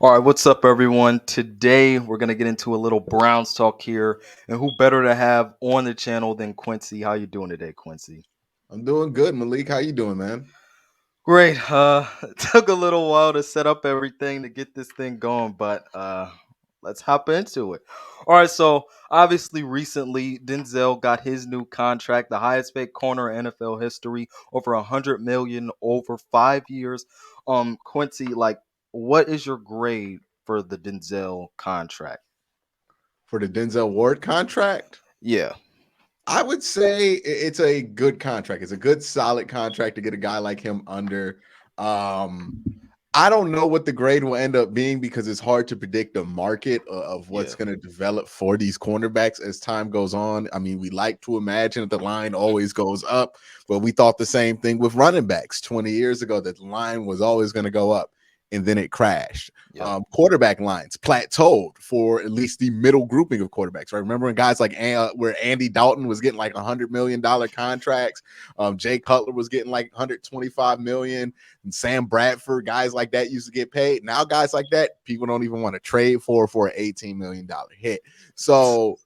All right, what's up, everyone? Today we're gonna get into a little Browns talk here, and who better to have on the channel than Quincy? How you doing today, Quincy? I'm doing good, Malik. How you doing, man? Great. It took a little while to set up everything to get this thing going, but let's hop into it. All right, so obviously recently Denzel got his new contract, the highest paid corner in NFL history, over 100 million over 5 years. Quincy, like, what is your grade for the Denzel contract? For the Denzel Ward contract, Yeah, I would say it's a good contract. It's a good, solid contract to get a guy like him under. Um, I don't know what the grade will end up being because it's hard to predict the market of what's yeah, going to develop for these cornerbacks as time goes on. I mean, we like to imagine that the line always goes up, but we thought the same thing with running backs 20 years ago that the line was always going to go up and then it crashed. yep, Quarterback lines plateaued for at least the middle grouping of quarterbacks. Right? Remember when guys like where Andy Dalton was getting like $100 million contracts, Jay Cutler was getting like 125 million, and Sam Bradford, guys like that used to get paid. Now guys like that, people don't even want to trade for an $18 million hit. So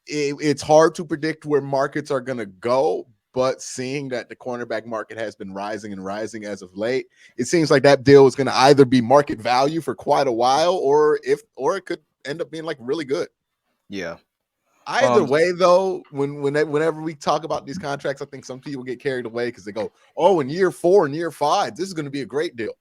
it's hard to predict where markets are going to go. But seeing that the cornerback market has been rising and rising as of late, it seems like that deal is going to either be market value for quite a while, or it could end up being like really good. yeah. Either Um, way, though, whenever we talk about these contracts, I think some people get carried away because they go, "Oh, in year 4 and year 5, this is going to be a great deal."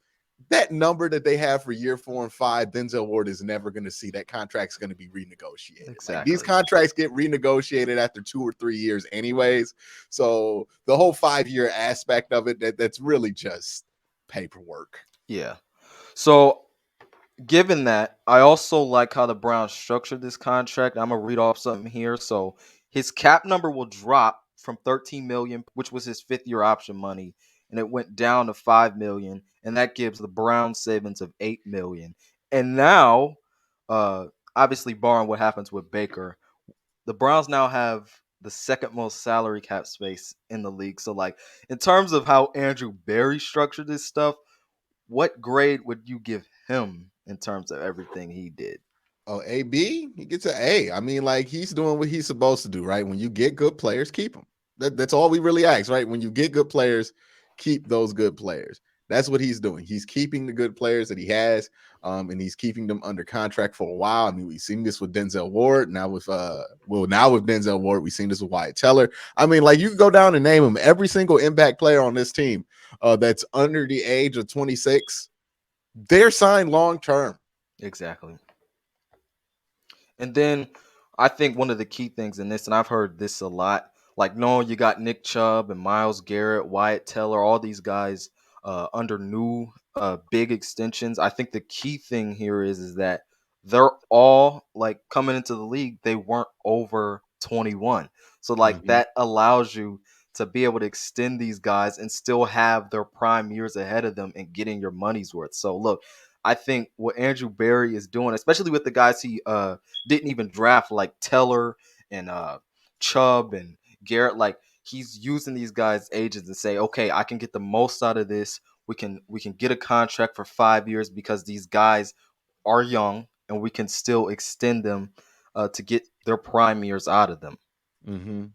That number that they have for year 4 and 5, Denzel Ward is never going to see. That contract's going to be renegotiated. Like these exactly. contracts get renegotiated after 2 or 3 years, anyways. So the whole 5 year aspect of it, that's really just paperwork. Yeah. So given that, I also like how the Browns structured this contract. I'm gonna read off something here. So his cap number will drop from 13 million, which was his fifth year option money, and it went down to 5 million, and that gives the Browns savings of 8 million. And now, uh, obviously, barring what happens with Baker, the Browns now have the second most salary cap space in the league. So, like, in terms of how Andrew Berry structured this stuff, what grade would you give him in terms of everything he did? Oh, AB, he gets an A. I mean, like he's doing what he's supposed to do, right? When you get good players, keep them. That's all we really ask, right? When you get good players, keep those good players. That's what he's doing. He's keeping the good players that he has, and he's keeping them under contract for a while. I mean, we've seen this with Denzel Ward. Now with Denzel Ward, we've seen this with Wyatt Teller. I mean, like you can go down and name them. Every single impact player on this team that's under the age of 26, they're signed long term. Exactly. And then I think one of the key things in this, and I've heard this a lot, like knowing you got Nick Chubb and Miles Garrett, Wyatt Teller, all these guys under new big extensions. I think the key thing here is that they're all like coming into the league, they weren't over 21. So like Mhm. that allows you to be able to extend these guys and still have their prime years ahead of them and getting your money's worth. So look, I think what Andrew Berry is doing, especially with the guys he didn't even draft like Teller and Chubb and Garrett. Like he's using these guys' ages to say, okay, I can get the most out of this. We can get a contract for 5 years because these guys are young and we can still extend them to get their prime years out of them. Mhm.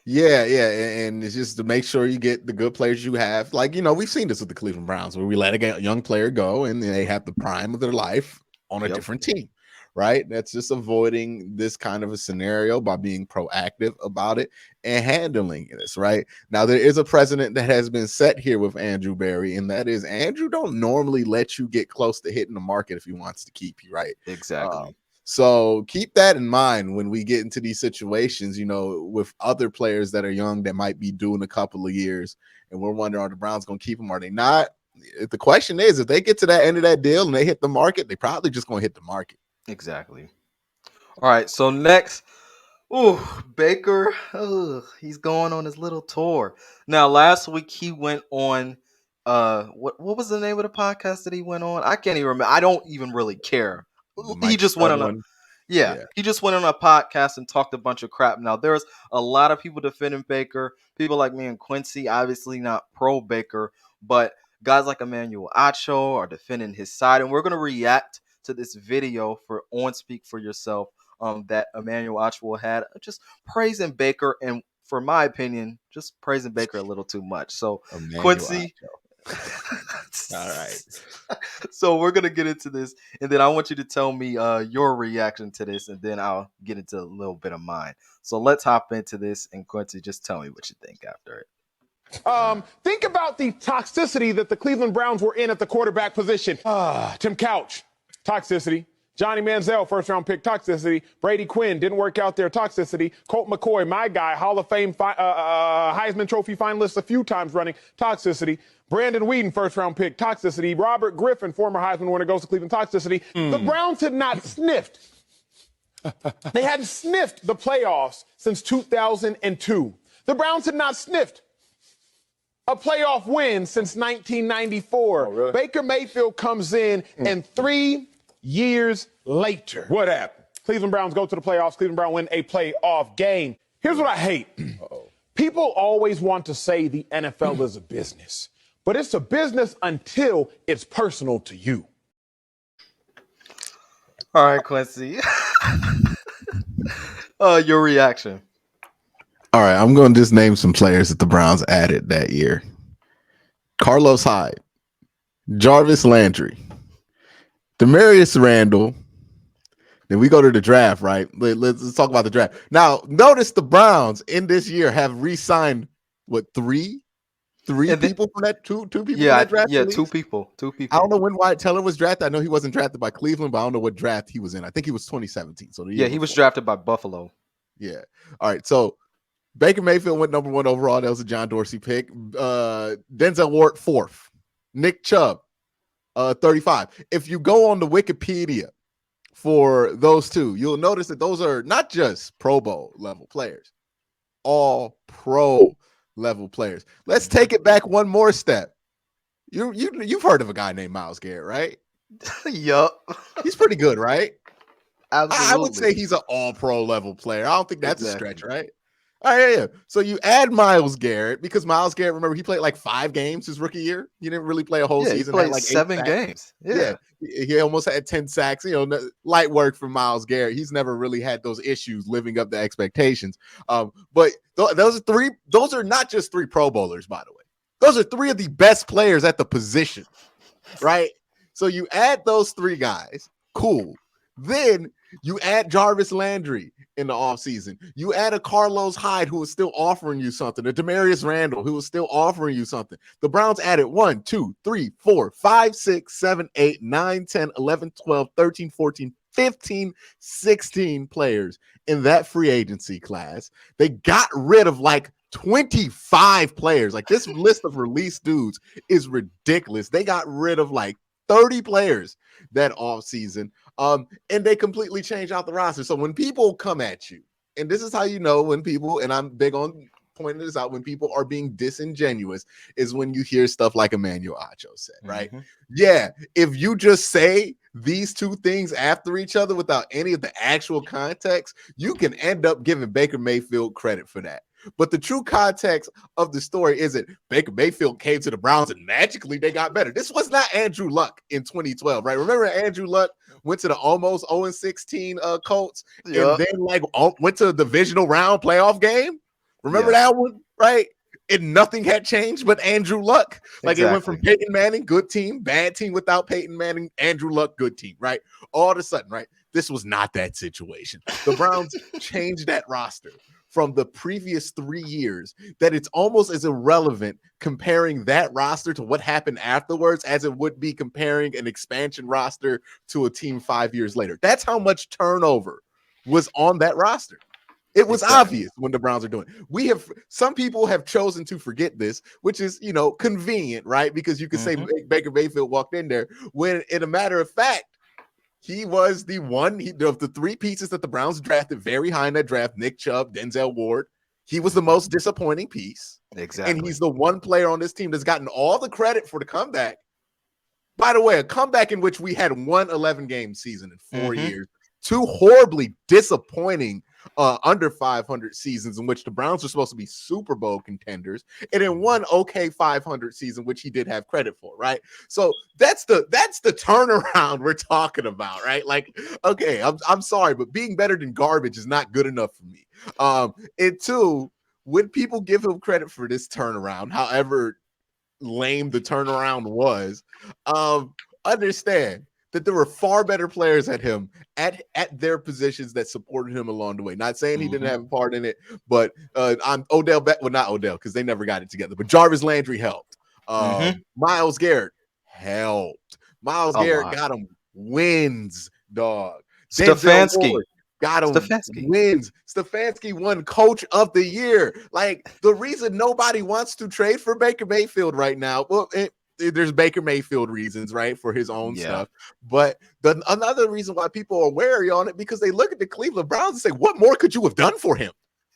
Yeah, yeah, and it's just to make sure you get the good players you have. Like, we've seen this with the Cleveland Browns where we let a young player go and they have the prime of their life on a Yep. different team, right? That's just avoiding this kind of a scenario by being proactive about it and handling this, right? Now, there is a precedent that has been set here with Andrew Berry, and that is Andrew don't normally let you get close to hitting the market if he wants to keep you, right? Uh, Exactly. so keep that in mind when we get into these situations, with other players that are young that might be due in a couple of years. And we're wondering, are the Browns going to keep them? Are they not? The question is, if they get to that end of that deal and they hit the market, they probably just going to hit the market. Exactly. All right. So next, ooh, Baker, he's going on his little tour. Now, last week he went on what was the name of the podcast that he went on? I can't even remember. I don't even really care. The He Mike just went Stud on a one. yeah, Yeah. he just went on a podcast and talked a bunch of crap. Now, there's a lot of people defending Baker. People like me and Quincy, obviously not pro Baker, but guys like Emmanuel Acho are defending his side, and we're going to react to this video for On Speak for Yourself that Emmanuel Acho had, just praising Baker, and for my opinion, just praising Baker a little too much. So Emmanuel Quincy. All right. So we're gonna get into this, and then I want you to tell me your reaction to this, and then I'll get into a little bit of mine. So let's hop into this, and Quincy, just tell me what you think after it. Think about the toxicity that the Cleveland Browns were in at the quarterback position. Tim Couch, toxicity. Johnny Manziel, first-round pick, toxicity. Brady Quinn, didn't work out there, toxicity. Colt McCoy, my guy, Hall of Fame Heisman Trophy finalist a few times running, toxicity. Brandon Whedon, first-round pick, toxicity. Robert Griffin, former Heisman winner, goes to Cleveland, toxicity. The Browns had not sniffed. They hadn't sniffed the playoffs since 2002. The Browns had not sniffed a playoff win since 1994. Oh, really? Baker Mayfield comes in, and 3 years later, What happened? Cleveland Browns go to the playoffs. Cleveland Browns win a playoff game. Here's what I hate. People always want to say the NFL is a business, but it's a business until it's personal to you. All right, Quincy. Your reaction. All right, I'm going to just name some players that the Browns added that year. Carlos Hyde, Jarvis Landry, Demarius Randall. Then we go to the draft, right? Let's talk about the draft. Now, notice the Browns in this year have re-signed, what, three people from that, two people from that draft? Yeah, two people. I don't know when Wyatt Teller was drafted. I know he wasn't drafted by Cleveland, but I don't know what draft he was in. I think he was 2017. So he was drafted by Buffalo. Yeah. All right. So Baker Mayfield went number 1 overall. That was a John Dorsey pick. Denzel Ward 4th. Nick Chubb 35. If you go on the Wikipedia for those two, you'll notice that those are not just Pro Bowl level players, all pro level players. Let's take it back one more step. You've heard of a guy named Myles Garrett, right? Yup. He's pretty good, right? Absolutely. I would say he's an all pro level player. I don't think that's a stretch, right? Oh, yeah. So you add Myles Garrett because Myles Garrett, remember, he played like 5 games his rookie year. He didn't really play a whole season. He played like 7 games. Yeah. He almost had 10 sacks. Light work for Myles Garrett. He's never really had those issues living up to expectations. But those are not just 3 Pro Bowlers, by the way. Those are 3 of the best players at the position, right? So you add those 3 guys. Cool. Then you add Jarvis Landry in the offseason. You add a Carlos Hyde who is still offering you something, a Demarius Randall who is still offering you something. The Browns added 1, 2, 3, 4, 5, 6, 7, 8, 9, 10, 11, 12, 13, 14, 15, 16 players in that free agency class. They got rid of like 25 players. Like this list of released dudes is ridiculous. They got rid of like 30 players that offseason. And they completely changed out the roster. So when people come at you, and this is how you know when people, and I'm big on pointing this out, when people are being disingenuous, is when you hear stuff like Emmanuel Acho said, right? Mm-hmm. Yeah, if you just say these 2 things after each other without any of the actual context, you can end up giving Baker Mayfield credit for that. But the true context of the story isn't Baker Mayfield came to the Browns and magically they got better. This was not Andrew Luck in 2012, right? Remember Andrew Luck went to the almost 0-16 Colts and then went to a divisional round playoff game? Remember that one, right? And nothing had changed but Andrew Luck. Like It went from Peyton Manning, good team, bad team without Peyton Manning, Andrew Luck, good team, right? All of a sudden, right? This was not that situation. The Browns changed that roster from the previous 3 years that it's almost as irrelevant comparing that roster to what happened afterwards as it would be comparing an expansion roster to a team 5 years later. That's how much turnover was on that roster. It was obvious when the Browns are doing it. Some people have chosen to forget this, which is, convenient, right? Because you can say Baker Mayfield walked in there when, in a matter of fact, he was the one of the 3 pieces that the Browns drafted very high in that draft, Nick Chubb, Denzel Ward. He was the most disappointing piece. Exactly. And he's the one player on this team that's gotten all the credit for the comeback. By the way, a comeback in which we had one 11-game season in 4 years, 2 horribly disappointing under 500 seasons in which the Browns were supposed to be Super Bowl contenders, and in one okay 500 season, which he did have credit for, right? So that's the turnaround we're talking about, right? Like, okay, I'm sorry, but being better than garbage is not good enough for me. And two, when people give him credit for this turnaround, however lame the turnaround was, understand that there were far better players at him at their positions that supported him along the way. Not saying he didn't have a part in it, but I'm Odell not Odell, because they never got it together, but Jarvis Landry helped. Myles Garrett helped. Myles Garrett got him wins, dog. Stefanski got him wins. Stefanski won Coach of the Year. Like, the reason nobody wants to trade for Baker Mayfield right now, well, there's Baker Mayfield reasons, right, for his own stuff. But another reason why people are wary on it, because they look at the Cleveland Browns and say, what more could you have done for him?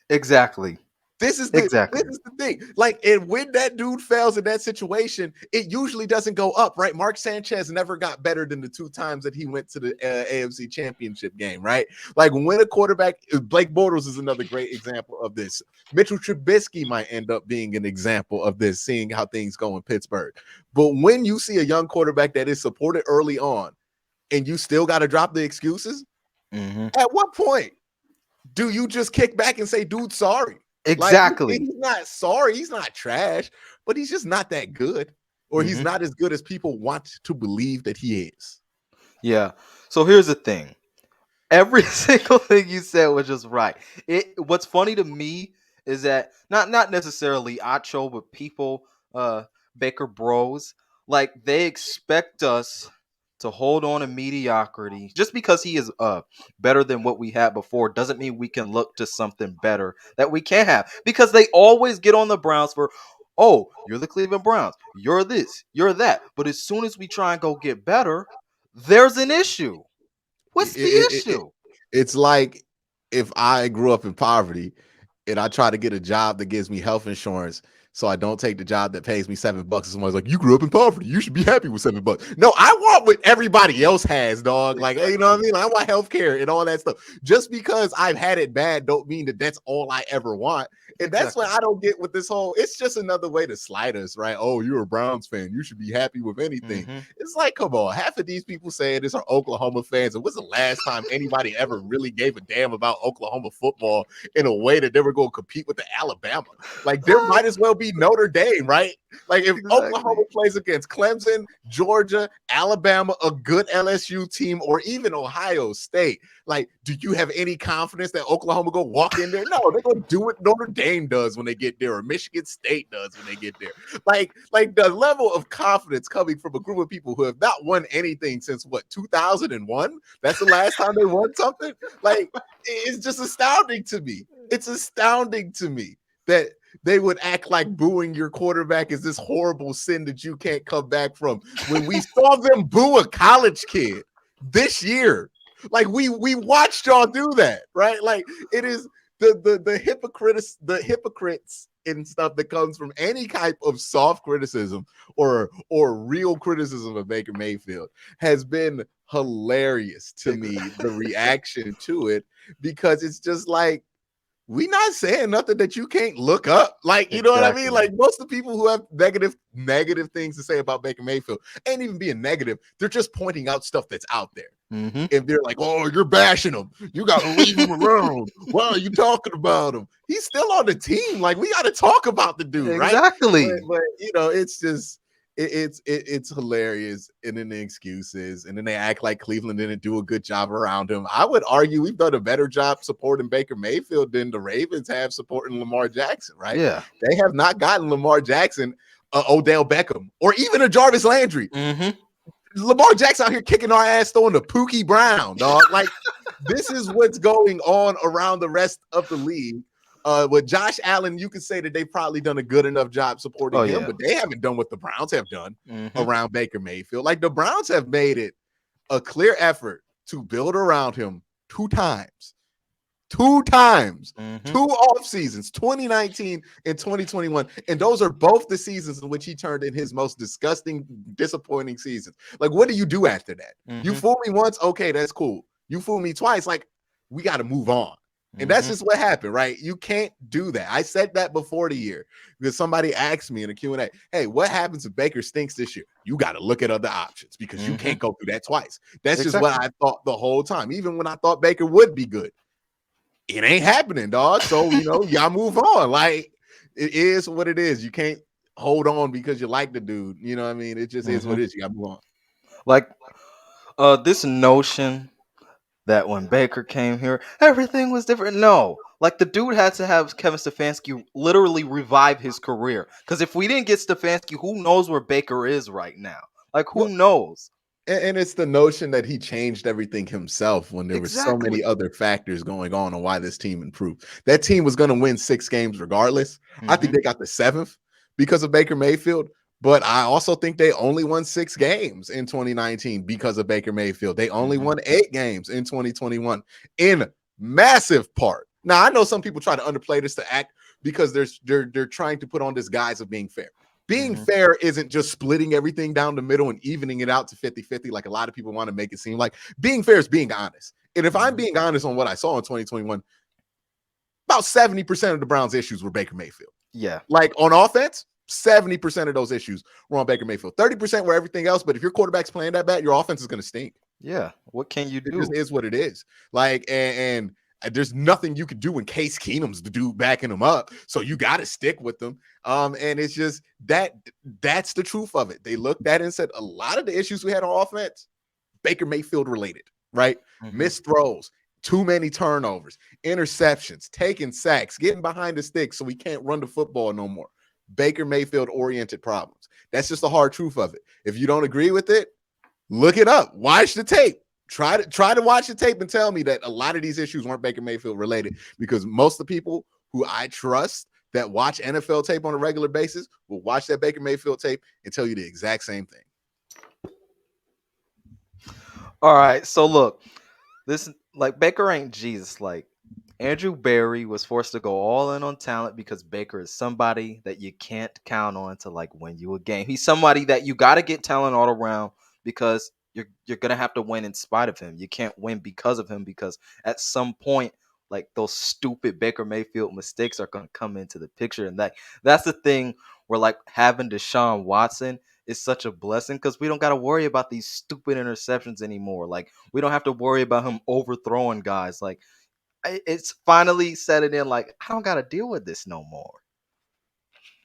Exactly. This is the thing. Like, and when that dude fails in that situation, it usually doesn't go up, right? Mark Sanchez never got better than the 2 times that he went to the AFC Championship game, right? Like, when a quarterback, Blake Bortles is another great example of this. Mitchell Trubisky might end up being an example of this, seeing how things go in Pittsburgh. But when you see a young quarterback that is supported early on, and you still got to drop the excuses, at what point do you just kick back and say, dude, sorry? Exactly. Like, he's not sorry. He's not trash, but he's just not that good, or he's not as good as people want to believe that he is. Yeah. So here's the thing. Every single thing you said was just right. What's funny to me is that not necessarily Acho, but people, Baker Bros, like, they expect us to hold on to mediocrity. Just because he is better than what we had before doesn't mean we can look to something better that we can have. Because they always get on the Browns for, oh, you're the Cleveland Browns, you're this, you're that. But as soon as we try and go get better, there's an issue. What's the issue? It's like if I grew up in poverty and I try to get a job that gives me health insurance, so I don't take the job that pays me $7. And someone's like, you grew up in poverty, you should be happy with $7. No, I want what everybody else has, dog. Like, you know what I mean? I want healthcare and all that stuff. Just because I've had it bad don't mean that that's all I ever want. And that's what I don't get with this whole, it's just another way to slide us, right? Oh, you're a Browns fan, you should be happy with anything. It's like, come on, half of these people saying this are Oklahoma fans. And when's the last time anybody ever really gave a damn about Oklahoma football in a way that they were going to compete with the Alabama? Like, there might as well be Notre Dame, right? Like, if Oklahoma plays against Clemson, Georgia, Alabama, a good LSU team, or even Ohio State, like, do you have any confidence that Oklahoma go walk in there? No, they're going to do what Notre Dame does when they get there, or Michigan State does when they get there. Like the level of confidence coming from a group of people who have not won anything since, what, 2001? That's the last time they won something? Like, it's just astounding to me. It's astounding to me that they would act like booing your quarterback is this horrible sin that you can't come back from. When we saw them boo a college kid this year, like, we watched y'all do that, right? Like, it is the hypocrites and stuff that comes from any type of soft criticism or real criticism of Baker Mayfield has been hilarious to me, the reaction to it, because it's just like, we not saying nothing that you can't look up. Like, you know what I mean? Like, most of the people who have negative things to say about Baker Mayfield ain't even being negative. They're just pointing out stuff that's out there. If they're like, oh, you're bashing him, you got to leave him alone. Why are you talking about him? He's still on the team. Like, we got to talk about the dude, right? Exactly. But you know, it's just, it's hilarious, and then the excuses, and then they act like Cleveland didn't do a good job around him. I would argue we've done a better job supporting Baker Mayfield than the Ravens have supporting Lamar Jackson, right? Yeah, they have not gotten Lamar Jackson, Odell Beckham, or even a Jarvis Landry. Lamar Jackson out here kicking our ass, throwing the Pookie Brown, dog. Like, this is what's going on around the rest of the league. With Josh Allen, you could say that they've probably done a good enough job supporting him, but they haven't done what the Browns have done around Baker Mayfield. Like, the Browns have made it a clear effort to build around him 2 times. 2 times, 2 off seasons, 2019 and 2021. And those are both the seasons in which he turned in his most disgusting, disappointing seasons. Like, what do you do after that? You fool me once, okay, that's cool. You fool me twice, like, we got to move on. And that's just what happened, right? You can't do that. I said that before the year because somebody asked me in a Q&A, hey, what happens if Baker stinks this year? You got to look at other options because you can't go through that twice. That's just what I thought the whole time, even when I thought Baker would be good. It ain't happening, dog. So, y'all move on. Like, it is what it is. You can't hold on because you like the dude. You know what I mean? It just is what it is. You got to move on. Like, this notion that when Baker came here, everything was different. No. Like, the dude had to have Kevin Stefanski literally revive his career. Because if we didn't get Stefanski, who knows where Baker is right now? Like, who knows? And it's the notion that he changed everything himself when there were so many other factors going on why this team improved. That team was going to win 6 games regardless. I think they got the 7th because of Baker Mayfield. But I also think they only won 6 games in 2019 because of Baker Mayfield. They only won 8 games in 2021 in massive part. Now, I know some people try to underplay this to act because they're trying to put on this guise of being fair. Being fair isn't just splitting everything down the middle and evening it out to 50-50 like a lot of people want to make it seem like. Being fair is being honest. And if I'm being honest on what I saw in 2021, about 70% of the Browns' issues were Baker Mayfield. Yeah. Like on offense, 70% of those issues were on Baker Mayfield. 30% were everything else. But if your quarterback's playing that bad, your offense is going to stink. Yeah. What can you do? It just is what it is. Like, and there's nothing you could do when Case Keenum's the dude backing him up. So you got to stick with them. And it's just that's the truth of it. They looked at it and said a lot of the issues we had on offense, Baker Mayfield related, right? Missed throws, too many turnovers, interceptions, taking sacks, getting behind the sticks so we can't run the football no more. Baker Mayfield oriented problems. That's just the hard truth of it. If you don't agree with it, look it up. Watch the tape. Try to watch the tape and tell me that a lot of these issues weren't Baker Mayfield related, because most of the people who I trust that watch NFL tape on a regular basis will watch that Baker Mayfield tape and tell you the exact same thing. All right. So look, this like Baker ain't Jesus. Like, Andrew Berry was forced to go all in on talent because Baker is somebody that you can't count on to like win you a game. He's somebody that you got to get talent all around because you're gonna have to win in spite of him. You can't win because of him, because at some point, like, those stupid Baker Mayfield mistakes are gonna come into the picture, and that's the thing where like having Deshaun Watson is such a blessing because we don't got to worry about these stupid interceptions anymore. Like, we don't have to worry about him overthrowing guys. Like, it's finally setting in. Like, I don't got to deal with this no more.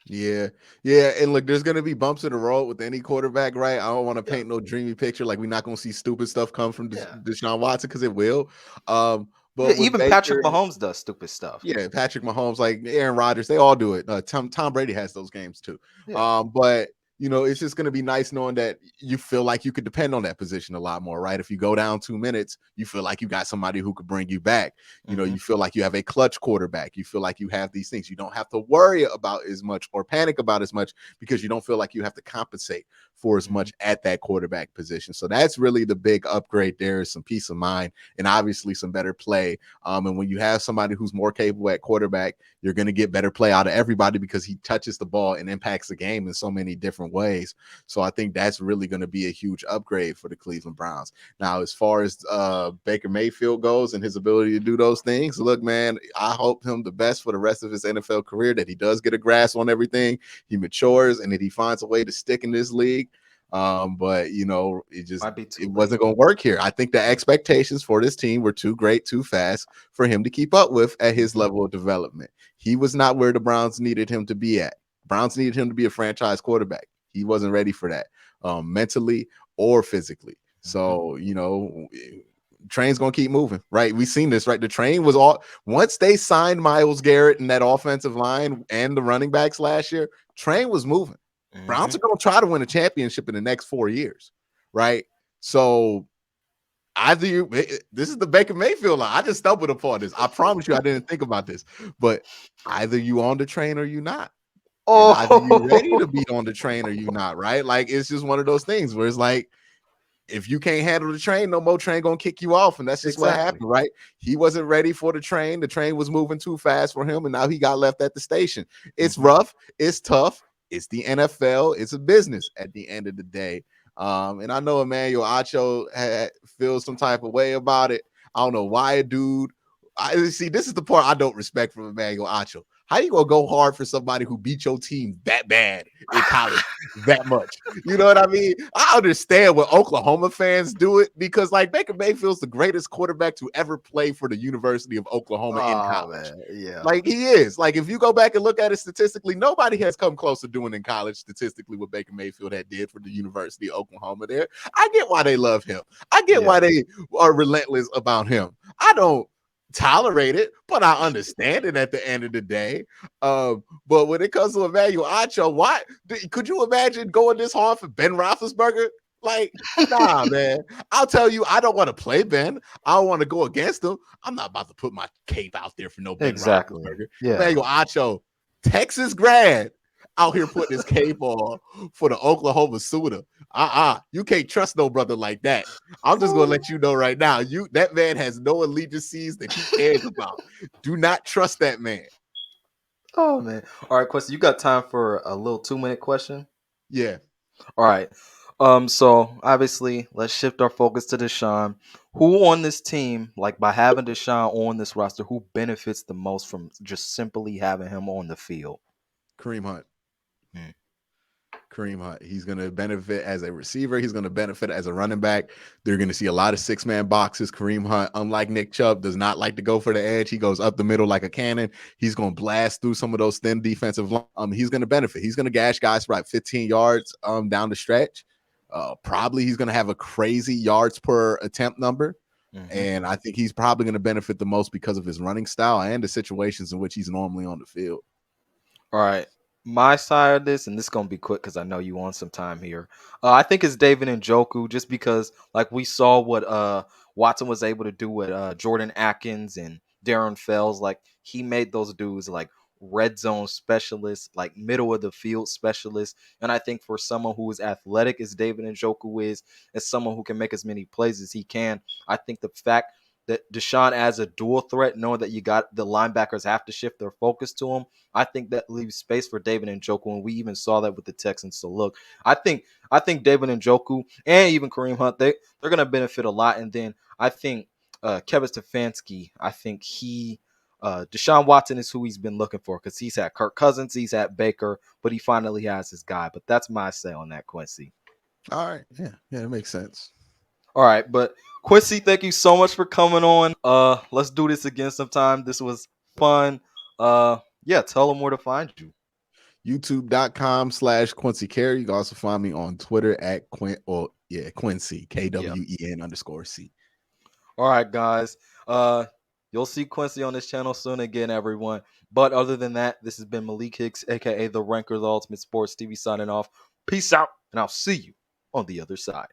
Yeah. And look, there's going to be bumps in the road with any quarterback, right? I don't want to paint no dreamy picture. Like, we're not going to see stupid stuff come from Deshaun Watson, because it will. But even Baker, Patrick Mahomes does stupid stuff. Yeah, Patrick Mahomes, like Aaron Rodgers, they all do it. Tom Brady has those games too. Yeah. But it's just going to be nice knowing that you feel like you could depend on that position a lot more, right? If you go down 2 minutes, you feel like you got somebody who could bring you back. You feel like you have a clutch quarterback. You feel like you have these things. You don't have to worry about as much or panic about as much because you don't feel like you have to compensate for as much at that quarterback position. So that's really the big upgrade. There is some peace of mind and obviously some better play. And when you have somebody who's more capable at quarterback, you're going to get better play out of everybody because he touches the ball and impacts the game in so many different ways. So I think that's really going to be a huge upgrade for the Cleveland Browns. Now, as far as Baker Mayfield goes and his ability to do those things, look, man, I hope him the best for the rest of his NFL career, that he does get a grasp on everything, he matures, and that he finds a way to stick in this league. But it wasn't going to work here. I think the expectations for this team were too great, too fast for him to keep up with at his level of development. He was not where the Browns needed him to be at. Browns needed him to be a franchise quarterback. He wasn't ready for that, mentally or physically. So, train's going to keep moving, right? We've seen this, right? The train was once they signed Myles Garrett and that offensive line and the running backs last year, train was moving. Browns are going to try to win a championship in the next 4 years, right? So this is the Baker Mayfield line. I just stumbled upon this. I promise you I didn't think about this, but either you on the train or you not. And either you ready to be on the train or you not, right? Like, it's just one of those things where it's like, if you can't handle the train, no more train going to kick you off. And that's just what happened, right? He wasn't ready for the train. The train was moving too fast for him. And now he got left at the station. It's rough. It's tough. It's the NFL. It's a business at the end of the day. And I know Emmanuel Acho feels some type of way about it. I don't know why a dude I see. This is the part I don't respect from Emmanuel Acho. How you gonna go hard for somebody who beat your team that bad in college that much? You know what I mean? I understand when Oklahoma fans do it because, like, Baker Mayfield's the greatest quarterback to ever play for the University of Oklahoma in Oh college. man, yeah. Like, he is. Like, if you go back and look at it statistically, nobody has come close to doing in college statistically what Baker Mayfield had did for the University of Oklahoma there. I get why they love him. I get why they are relentless about him. I don't tolerate it, but I understand it at the end of the day. But when it comes to Emmanuel Acho, why could you imagine going this hard for Ben Roethlisberger? Like, nah, man. I'll tell you, I don't want to play Ben. I don't want to go against him. I'm not about to put my cape out there for no Ben Roethlisberger. Yeah. Emmanuel Acho, Texas grad, out here putting his cape on for the Oklahoma Sooner. You can't trust no brother like that. I'm just gonna let you know right now. That man has no allegiances that he cares about. Do not trust that man. Oh man. All right, question. You got time for a little 2-minute question? Yeah. All right. So obviously, let's shift our focus to Deshaun. Who on this team, like by having Deshaun on this roster, who benefits the most from just simply having him on the field? Kareem Hunt. Hmm. Kareem Hunt. He's going to benefit as a receiver. He's going to benefit as a running back. They're going to see a lot of 6-man boxes. Kareem Hunt, unlike Nick Chubb, does not like to go for the edge. He goes up the middle like a cannon. He's going to blast through some of those thin defensive lines. He's going to benefit. He's going to gash guys for about 15 yards down the stretch. Probably he's going to have a crazy yards per attempt number. Mm-hmm. And I think he's probably going to benefit the most because of his running style and the situations in which he's normally on the field. All right. My side of this, and this is going to be quick because I know you want some time here. I think it's David Njoku, just because like we saw what Watson was able to do with Jordan Atkins and Darren Fells. Like he made those dudes like red zone specialists, like middle of the field specialists. And I think for someone who is athletic as David Njoku is, as someone who can make as many plays as he can, I think the fact that Deshaun as a dual threat, knowing that you got the linebackers have to shift their focus to him, I think that leaves space for David Njoku, and we even saw that with the Texans. So look, I think David Njoku and even Kareem Hunt, they're going to benefit a lot. And then I think Kevin Stefanski, I think Deshaun Watson is who he's been looking for because he's had Kirk Cousins, he's had Baker, but he finally has his guy. But that's my say on that, Quincy. All right. Yeah, that makes sense. All right, but Quincy, thank you so much for coming on. Let's do this again sometime. This was fun. Yeah, tell them where to find you. YouTube.com/Quincy Carey. You can also find me on Twitter at Quincy, KWEN_C. All right, guys. You'll see Quincy on this channel soon again, everyone. But other than that, this has been Malik Hicks, aka the Ranker, the Ultimate Sports TV, signing off. Peace out, and I'll see you on the other side.